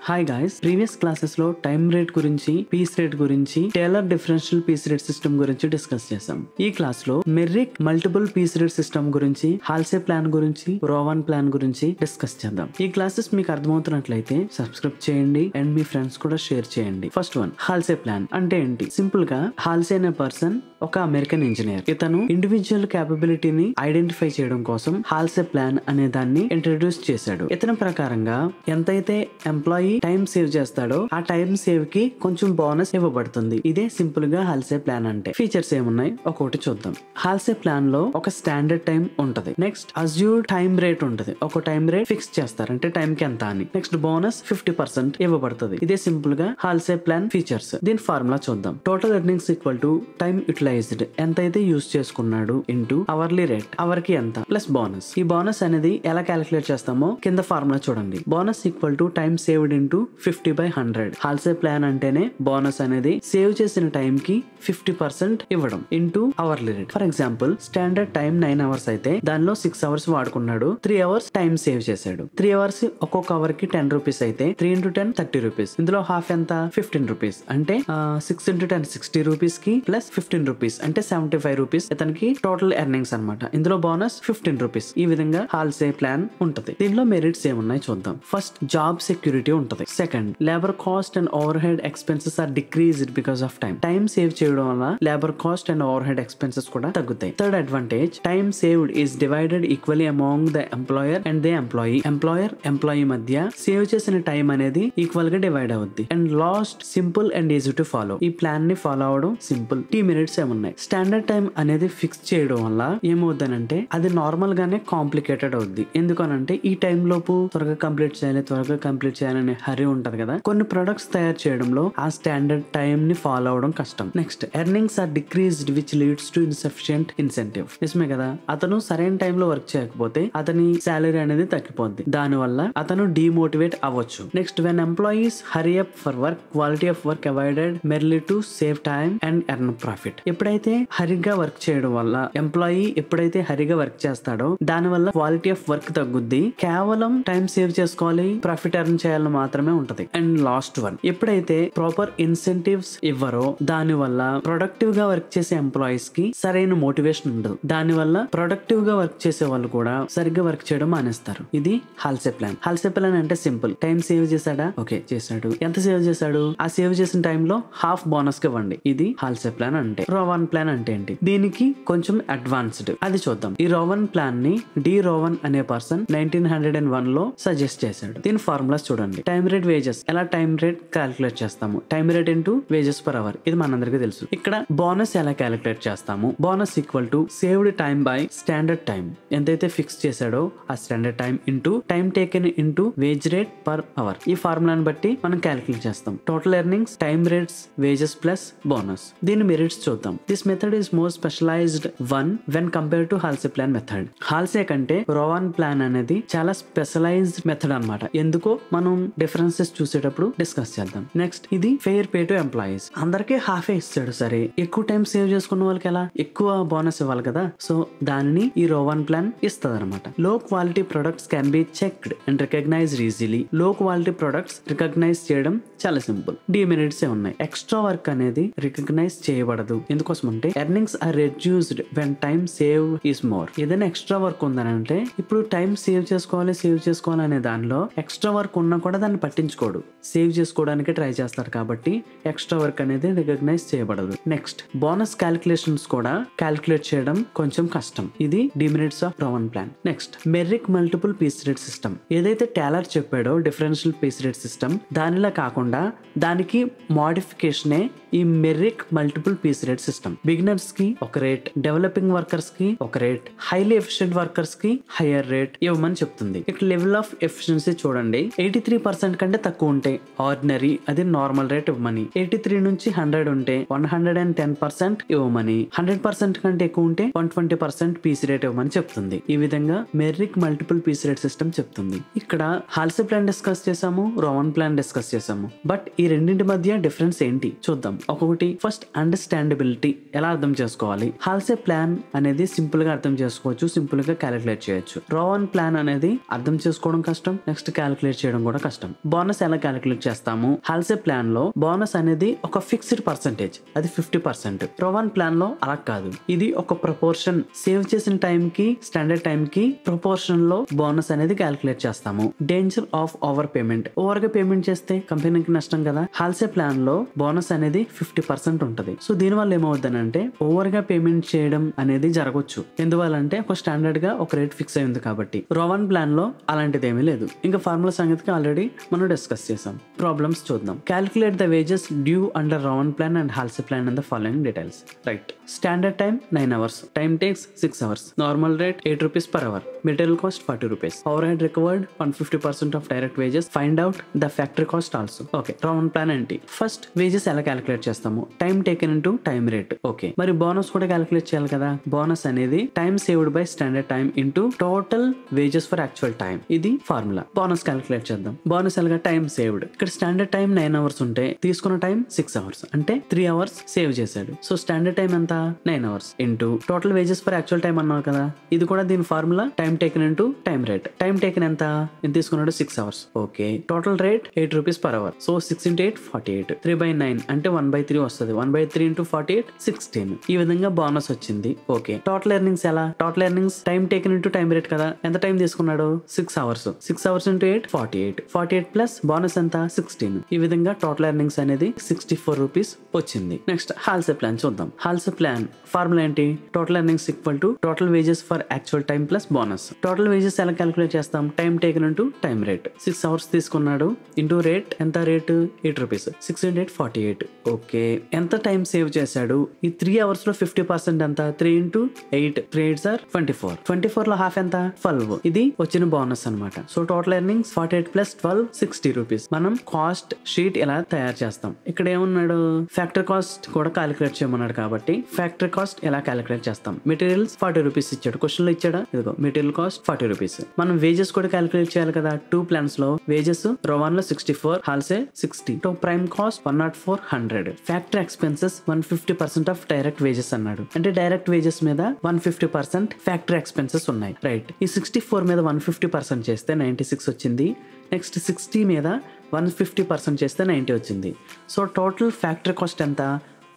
Hi guys, previous classes లో time rate గురించి, piece rate గురించి, Taylor differential piece rate system గురించి discuss చేసాం. ఈ క్లాస్ లో Merrick multiple piece rate system గురించి, హాల్సే ప్లాన్ గురించి, రోవన్ ప్లాన్ గురించి డిస్కస్ చేద్దాం. ఈ క్లాసెస్ మీకు అర్థమవుతున్నట్లయితే సబ్స్క్రైబ్ చేయండి అండ్ మీ ఫ్రెండ్స్ కూడా షేర్ చేయండి. ఫస్ట్ వన్, హాల్సే ప్లాన్ అంటే ఏంటి? సింపుల్ గా హాల్సే అనే పర్సన్ ఒక అమెరికన్ ఇంజనీర్. ఇతను ఇండివిజువల్ క్యాపబిలిటీని ఐడెంటిఫై చేయడం కోసం హాల్సే ప్లాన్ అనే దాన్ని ఇంట్రడ్యూస్ చేశాడు. ఇతని ప్రకారంగా ఎంతైతే ఎంప్లాయీ టైం సేవ్ చేస్తాడో ఆ టైం సేవ్ కి కొంచెం బోనస్ ఇవ్వబడుతుంది. ఇదే సింపుల్ గా హాల్సే ప్లాన్ అంటే. ఫీచర్స్ ఏమున్నాయి ఒక్కొక్కటి చూద్దాం. హాల్సే ప్లాన్ లో ఒక స్టాండర్డ్ టైం ఉంటది. నెక్స్ట్ అజ్యూర్డ్ టైం రేట్ ఉంటది. ఒక టైం రేట్ ఫిక్స్ చేస్తారు, అంటే టైం కి ఎంత అని. నెక్స్ట్ బోనస్ 50% ఇవ్వబడుతుంది. ఇదే సింపుల్ గా హాల్సే ప్లాన్ ఫీచర్స్. దీని ఫార్ములా చూద్దాం. Total earnings equal to time utilized, ఎంతైతే యూజ్ చేసుకున్నాడు ఇంటూ అవర్లీ రేట్, అవర్ కి ఎంత ప్లస్ బోనస్. ఈ బోనస్ అనేది ఎలా క్యాలిక్యులేట్ చేస్తామో కింద ఫార్ములా చూడండి. Bonus equal to time saved into 50/100. Halsey plan అంటేనే బోనస్ అనేది సేవ్ చేసిన టైం కి 50% ఇవ్వడం into hourly rate. For example standard time 9 hours అయితే దానిలో 6 అవర్స్ వాడుకున్నాడు, 3 అవర్స్ టైం సేవ్ చేశాడు. 3 అవర్స్ ఒక్కొక్క అవర్ కి 10 రూపీస్ అయితే 3 into 10 30 రూపీస్. ఇందులో హాఫ్ ఎంత 15 రూపీస్. అంటే 6 into 10 60 రూపీస్ కి ప్లస్ 15 రూపీస్ అంటే 75 రూపీస్ ఇతనికి టోటల్ ఎర్నింగ్స్ అనమాట. ఇందులో బోనస్ 15 రూపీస్. ఈ విధంగా హాల్సే ప్లాన్ ఉంటది. దీనిలో మెరిట్స్ ఏమున్నాయి చూద్దాం. ఫస్ట్, జాబ్ సెక్యూరిటీ ఉంటది. Second, labour cost and overhead expenses are decreased because of time. Time save చేయడం వల్ల labour cost and overhead expenses కూడా తగ్గుతాయి. Third advantage, time saved is divided equally among the employer and the employee. Employee మధ్య save చేసిన time అనేది equal గా divide అవుద్ది. And last, simple and easy to follow. ఈ plan ని follow అవడం సింపుల్. మెరిట్స్ ఏమున్నాయి? స్టాండర్డ్ టైం అనేది ఫిక్స్ చేయడం వల్ల ఏమవుతుందంటే అది నార్మల్ గానే కాంప్లికేటెడ్ అవుద్ది. ఎందుకనంటే ఈ టైం లోపు త్వరగా కంప్లీట్ చేయాలనే హరి ఉంటది కదా. కొన్ని ప్రొడక్ట్స్ తయారు చేయడంలో ఆ స్టాండర్డ్ టైం ని ఫాలో అవడం కష్టం. Next, earnings are decreased which leads to insufficient incentive. నిజమే కదా, అతను సరైన టైంలో వర్క్ చేయకపోతే అతని సాలరీ అనేది తగ్గిపోద్ది. దాని వల్ల అతను డిమోటివేట్ అవ్వచ్చు. Next, when employees hurry up for work, quality of work avoided merely to save time and earn profit. ఎప్పుడైతే హరిగా వర్క్ చేయడం వల్ల ఎంప్లాయీ ఎప్పుడైతే హరిగా వర్క్ చేస్తాడో దాని వల్ల క్వాలిటీ ఆఫ్ వర్క్ తగ్గుద్ది. కేవలం టైం సేవ్ చేసుకోవాలి, ప్రాఫిట్ ఎర్న్ చేయాలని మాత్రమే ఉంటది. అండ్ లాస్ట్ వన్, ఎప్పుడైతే ప్రాపర్ ఇన్సెంటివ్స్ ఇవ్వరో దాని వల్ల ప్రొడక్టివ్ గా వర్క్ చేసే ఎంప్లాయీస్ కి సరైన మోటివేషన్ ఉండదు. దాని వల్ల ప్రొడక్టివ్ గా వర్క్ చేసే వాళ్ళు కూడా సరిగ్గా వర్క్ చేయడం మానేస్తారు. ఇది హాల్సే ప్లాన్. హాల్సే ప్లాన్ అంటే సింపుల్. టైం సేవ్ చేశాడా? ఓకే, చేశాడు. ఎంత సేవ్ చేశాడు? ఆ సేవ్ చేసిన టైంలో హాఫ్ బోనస్ కి ఇవ్వండి. ఇది హాల్సే ప్లాన్ అంటే. రోవన్ ప్లాన్ అంటే ఏంటి? దీనికి కొంచెం అడ్వాన్స్డ్, అది చూద్దాం. ఈ రోవన్ ప్లాన్ ని డి రోవన్ అనే పర్సన్ 1901 లో సజెస్ట్ చేశాడు. దీని ఫార్ములాస్ చూడండి. టైం రేట్ వేజెస్, ఎలా టైం రేట్ క్యాలిక్యులేట్ చేస్తాము? Time rate into wages per hour. ఇది మనందరికీ తెలుసు. ఇక్కడ బోనస్ ఎలా క్యాలిక్యులేట్ చేస్తాము? Bonus equal to saved time by standard time. ఎంతైతే ఫిక్స్ చేశాడో ఆ standard time into time taken into wage rate per hour. ఈ ఫార్ములాని బట్టి మనం క్యాలిక్యులేట్ చేస్తాం. Total earnings, time rates, wages plus bonus. దీని మెరిట్స్ చూద్దాం. This method is more specialised one when compare to Halsey plan method. Halsey కంటే Rowan plan అనేది చాలా స్పెషలైజ్డ్ మెథడ్ అన్నమాట. ఎందుకో మనం డిఫరెన్సెస్ చూసేటప్పుడు డిస్కస్ చేద్దాం. నెక్స్ట్, ఇది ఫెయిర్ పే టు ఎంప్లాయీస్. అందరికీ హాఫే ఇస్తాడు. సరే, ఎక్కువ టైం సేవ్ చేసుకున్న వాళ్ళకి ఎలా? ఎక్కువ బోనస్ ఇవ్వాలి కదా. సో దానిని ఈ రోవన్ ప్లాన్ ఇస్తుంది అనమాట. Low quality products can be checked and recognised easily. Low quality products recognise చేయడం చాలా సింపుల్. డిమెరిట్స్ ఉన్నాయి. ఎక్స్ట్రా వర్క్ అనేది రికగ్నైజ్ చేయబడదు. ఎందుకోసం అంటే earnings are reduced when time save is more. ఏదైనా ఎక్స్ట్రా వర్క్ ఉందని అంటే ఇప్పుడు టైం సేవ్ చేసుకోవాలి అనే దానిలో ఎక్స్ట్రా వర్క్ ఉన్నా కూడా దాన్ని పట్టించుకోడు. సేవ్ చేసుకోవడానికి ట్రై చేస్తాడు కాబట్టి ఎక్స్ట్రా వర్క్ అనేది రికగ్నైజ్ చేయబడదు. నెక్స్ట్, బోనస్ క్యాలిక్యులేషన్స్ కూడా క్యాలిక్యులేట్ చేయడం కొంచెం కష్టం. ఇది demerits of Rowan plan. Next, Merrick multiple piece rate system. ఏదైతే టేలర్ చెప్పాడో డిఫరెన్షియల్ పీస్ రేట్ సిస్టమ్, దానిలా కాకుండా దానికి మోడిఫికేషనే ఈ Merrick multiple piece rate system. Beginners కి ఒక రేట్, డెవలపింగ్ వర్కర్స్ కి ఒక రేట్, హైలీ ఎఫిషియెంట్ వర్కర్స్ కి హైయర్ రేట్ ఇవ్వమని చెప్తుంది. ఇక్కడ లెవెల్ ఆఫ్ ఎఫిషియన్సీ చూడండి. 83% కంటే తక్కువ ఉంటే ఆర్డినరీ, అది నార్మల్ రేట్ ఇవ్వమని. 83 నుంచి 100 ఉంటే 110% ఇవ్వమని. 100% కంటే ఎక్కువ ఉంటే 120% పీస్ రేట్ ఇవ్వమని చెప్తుంది. ఈ విధంగా మెర్రిక్ మల్టిపుల్ పీస్ రేట్ సిస్టమ్ చెప్తుంది. ఇక్కడ హాల్సే ప్లాన్ డిస్కస్ చేసాము, రోవన్ ప్లాన్ డిస్కస్ చేసాము. బట్ ఈ రెండింటి మధ్య డిఫరెన్స్ ఏంటి చూద్దాం. ఒక్కొక్కటి. First, understandability. ఎలా అర్థం చేసుకోవాలి? హాల్సే ప్లాన్ అనేది సింపుల్ గా అర్థం చేసుకోవచ్చు, సింపుల్ గా క్యాలిక్యులేట్ చేయొచ్చు. రోవన్ ప్లాన్ అనేది అర్థం చేసుకోవడం కష్టం, నెక్స్ట్ క్యాలిక్యులేట్ చేయడం కూడా కష్టం. చూద్దాం. బోనస్ ఎలా క్యాలిక్యులేట్ చేస్తాము? హాల్సే ప్లాన్ లో బోనస్ అనేది ఒక ఫిక్స్డ్ పర్సెంటేజ్, అది 50%. రోవన్ ప్లాన్ లో అలా కాదు, ఇది ఒక ప్రపోర్షన్. సేవ్ చేసిన టైం కి స్టాండర్డ్ టైం కి ప్రపోర్షన్ లో బోనస్ అనేది క్యాలిక్యులేట్ చేస్తాము. Danger of over payment, over గా పేమెంట్ చేస్తే కంపెనీకి నష్టం కదా. హాల్సే ప్లాన్ లో బోనస్ అనేది 50% ఉంటది. సో దీని వల్ల ఏమవుతుందంటే ఓవర్ గా పేమెంట్ చేయడం అనేది జరగవచ్చు. ఎందువల్లంటే ఒక స్టాండర్డ్ గా ఒక రేట్ ఫిక్స్ అయింది కాబట్టి. రోవన్ ప్లాన్ లో అలాంటిది ఏమీ లేదు. ఇంకా ఫార్ములా సంగతికి ఆల్రెడీ మనం డిస్కస్ చేసాం. ప్రాబ్లమ్స్ చూద్దాం. Calculate the wages due under Rowan plan and Halsey plan and the following details. Right. Standard time 9 hours, time takes 6 hours, normal rate 8 rupees per hour, material cost 40 rupees, overhead recovered 150% of direct wages, find out the factory cost also. Okay, Rowan plan ఏంటి? First wages ఎలా calculate చేస్తాము? Time taken into time rate. Okay, మరి bonus కూడా calculate చేయాలి కదా. Bonus అనేది time saved by standard time into total wages for actual time. ఇది formula. Bonus calculate చేద్దాం. బోనస్ ఎలాగా? Time saved. ఇక్కడ స్టాండర్డ్ టైం 9 hours ఉంటే తీసుకున్న టైం 6 hours, అంటే 3 hours సేవ్ చేశాడు. సో స్టాండర్డ్ టైం ఎంత? 9 hours into total wages for actual time అన్నావు కదా. ఇది కూడా దీని formula. Time taken into time rate. Time taken ఎంత తీసుకున్నాడు? 6 hours. Okay, total rate 8 rupees per hour. So 6 into 8 48, 3/9 అంటే 1/3 వస్తుంది. 1/3 into 48 16. ఈ విధంగా బోనస్ వచ్చింది. ఓకే, టోటల్ ఎర్నింగ్స్ ఎలా? Total earnings time taken into time rate కదా. ఎంత టైం తీసుకున్నాడు? 6 hours. 6 hours into 8 48. 48 plus bonus ఎంత? 16. ఈ విధంగా టోటల్ ఎర్నింగ్స్ అనేది 64 rupees వచ్చింది. నెక్స్ట్ హాల్సే ప్లాన్ చూద్దాం. హాల్సే ప్లాన్ ఫార్ములా ఏంటి? Total earnings equal to total wages for actual time plus bonus. Total wages ఎలా క్యాలిక్యులేట్ చేస్తాం? Time taken into time rate. 6 hours తీసుకున్నాడు ఇంటూ రేట్. ఎంత rate? 8 rupees. 6 into 8 48. Okay, ఎంత time save చేశాడు? ఈ 3 hours లో 50% ఎంత? 3 into 8 3 8s are 24. 24 లో హాఫ్ ఎంత? 12. ఇది వచ్చిన బోనస్ అనమాట. So total earnings 48 plus 12 60 rupees. మనం కాస్ట్ షీట్ ఎలా తయారు చేస్తాం? ఇక్కడ ఏమన్నాడు? ఫ్యాక్టరీ కాస్ట్ కూడా క్యాలిక్యులేట్ చేయమన్నాడు కాబట్టి ఫ్యాక్టరీ కాస్ట్ ఎలా క్యాలిక్యులేట్ చేస్తాం? మెటీరియల్స్ 40 rupees ఇచ్చాడు. క్వశ్చన్ లో ఇచ్చాడా? ఇదిగో మెటీరియల్ కాస్ట్ 40 rupees. మనం వేజెస్ కూడా క్యాలిక్యులేట్ చేయాలి కదా. 2 plans లో వేజెస్ రోవన్ లో 64, Halsey 60. So prime cost 104 100. Factory expenses 150% of direct wages అన్నాడు. అంటే డైరెక్ట్ వేజెస్ మీద 150% ఫ్యాక్టరీ ఎక్స్పెన్సెస్ ఉన్నాయి. రైట్. ఈ 64 మీద 150% చేస్తే 96 వచ్చింది. నెక్స్ట్ 60 మీద 150% చేస్తే 90 వచ్చింది. సో టోటల్ ఫ్యాక్టరీ కాస్ట్ ఎంత?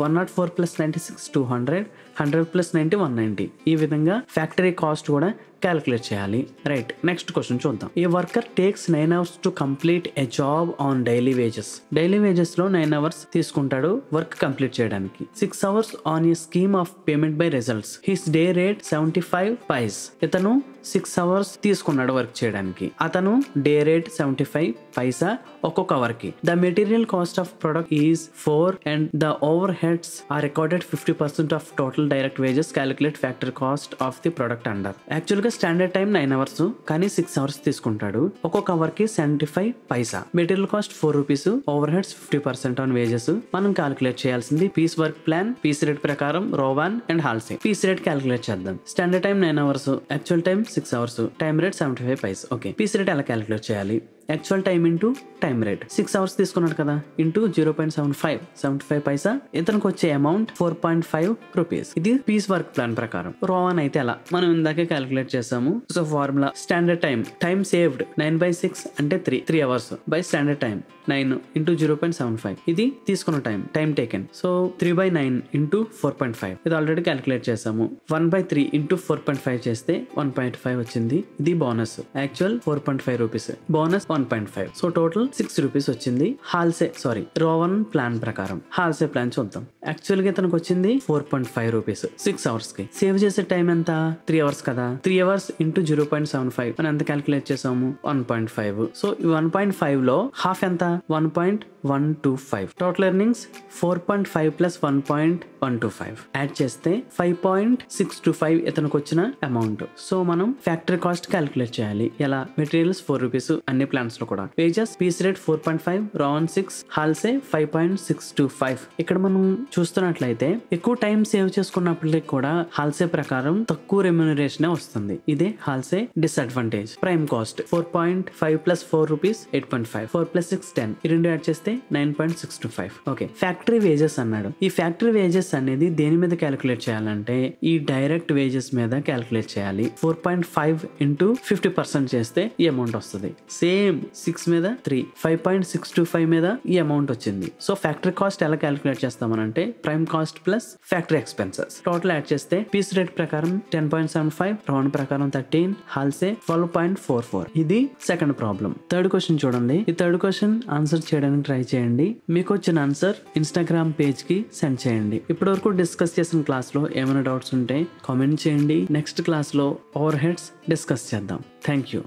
104 plus 96 200, 100 plus 90 190. ఈ విధంగా ఫ్యాక్టరీ కాస్ట్ కూడా క్యాలిక్యులేట్ చేయాలి. రైట్. నెక్స్ట్ క్వశ్చన్ చూద్దాం. A worker takes 9 hours to complete a job on daily wages. Daily wages లో 9 hours తీసుకుంటాడు వర్క్ కంప్లీట్ చేయడానికి. 6 hours on a scheme of payment by results. His day rate 75 paise. ఇతను 6 hours తీసుకున్నాడు work చేయడానికి. అతను day rate 75 paisa ఒక్కొక్క hour కి. The material cost of product is 4 and the overheads are recorded 50% of total direct wages. Calculate factory cost of the product under. Actual గా standard time 9 hours కానీ 6 hours తీసుకుంటాడు. ఒక్కొక్క hour కి 75 paisa. Material cost 4 rupees, ఓవర్ హెడ్స్ 50% on wages. మనం క్యాలిక్యులేట్ చేయాల్సింది piece work plan, piece rate ప్రకారం Rowan and Halsey. Piece rate calculate చేద్దాం. Standard time 9 hours, actual time 6 hours, time rate 75 paise. Okay, piece rate ఎలా క్యాలిక్యులేట్ చేయాలి? Actual time into time rate. 6 hours తీసుకున్నాడు కదా, into 0.75 paisa. ఇతనికి వచ్చే amount 4.5 rupees. ఇది piece work plan ప్రకారం. Rowan అయితే ఎలా మనం ఇందాకే క్యాలిక్యులేట్ చేసాము. So formula standard time saved 9/6 అంటే 3 hours by standard time 9 into 0.75. ఇది తీసుకున్న టైం టేకెన్. So 3/9 into 4.5. ఇది ఆల్రెడీ క్యాలిక్యులేట్ చేసాము. 1/3 ఇంటూ 4.5 చేస్తే 1.5 వచ్చింది. ఇది bonus. Actual 4.5 rupees, bonus 1.5. So total 6 rupees వచ్చింది. రోవన్ ప్లాన్ ప్రకారం. హాల్సే ప్లాన్ చూద్దాం. యాక్చువల్ గా ఇతనికి వచ్చింది 4.5 rupees 6 hours కి. సేవ్ చేసే టైం ఎంత? 3 hours కదా. 3 hours ఇంటూ 0.75 మనం ఎంత క్యాలిక్యులేట్ చేసాము? 1.5. సో 1.5 లో హాఫ్ ఎంత? 1.125. టోటల్ ఎర్నింగ్స్ 4.5 plus 1.125 యాడ్ చేస్తే 5.625 ఇతనికి వచ్చిన అమౌంట్. సో మనం ఫ్యాక్టరీ కాస్ట్ క్యాలిక్యులేట్ చేయాలి. ఎలా? మెటీరియల్స్ 4 rupees అన్ని ప్లాన్స్ లో కూడా. Wages piece rate 4.5, Rowan 6, Halsey 5.625. ఇక్కడ మనం చూస్తున్నట్లయితే ఎక్కువ టైం సేవ్ చేసుకున్నప్పటికీ కూడా హాల్సే ప్రకారం తక్కువ రెమ్యూనరేషన్ వస్తుంది. ఇదే Halsey disadvantage. Prime cost 4.5 plus 4 rupees 8.5, 4 plus 6 10, ఈ రెండు యాడ్ చేస్తే 9.625. ఓకే, ఫ్యాక్టరీ వేజెస్ అన్నాడు. ఈ ఫ్యాక్టరీ వేజెస్ అనేది దేని మీద క్యాలిక్యులేట్ చేయాలంటే ఈ డైరెక్ట్ వేజెస్ మీద క్యాలిక్యులేట్ చేయాలి. 4.5 ఇంటూ 50% చేస్తే ఈ అమౌంట్ వస్తుంది. సేమ్ 6 మీద 3, 5.625 మీద ఈ అమౌంట్ వచ్చింది. సో ఫ్యాక్టరీ కాస్ట్ ఎలా క్యాలిక్యులేట్ చేస్తామనంటే prime cost plus factory expenses total add చేస్తే పీస్ రేట్ ప్రకారం 10.75, రౌండ్ ప్రకారం 13, హాల్సే 12.44. ఇది సెకండ్ ప్రాబ్లం. థర్డ్ క్వశ్చన్ చూడండి. ఈ థర్డ్ క్వశ్చన్ ఆన్సర్ చేయడానికి ట్రై చేయండి. మీకు వచ్చిన ఆన్సర్ ఇన్స్టాగ్రామ్ పేజ్ కి సెండ్ చేయండి. ఇప్పటి వరకు డిస్కస్ చేసిన క్లాస్ లో ఏమైనా డౌట్స్ ఉంటే కామెంట్ చేయండి. నెక్స్ట్ క్లాస్ లో ఓవర్ హెడ్స్ డిస్కస్ చేద్దాం. Thank you.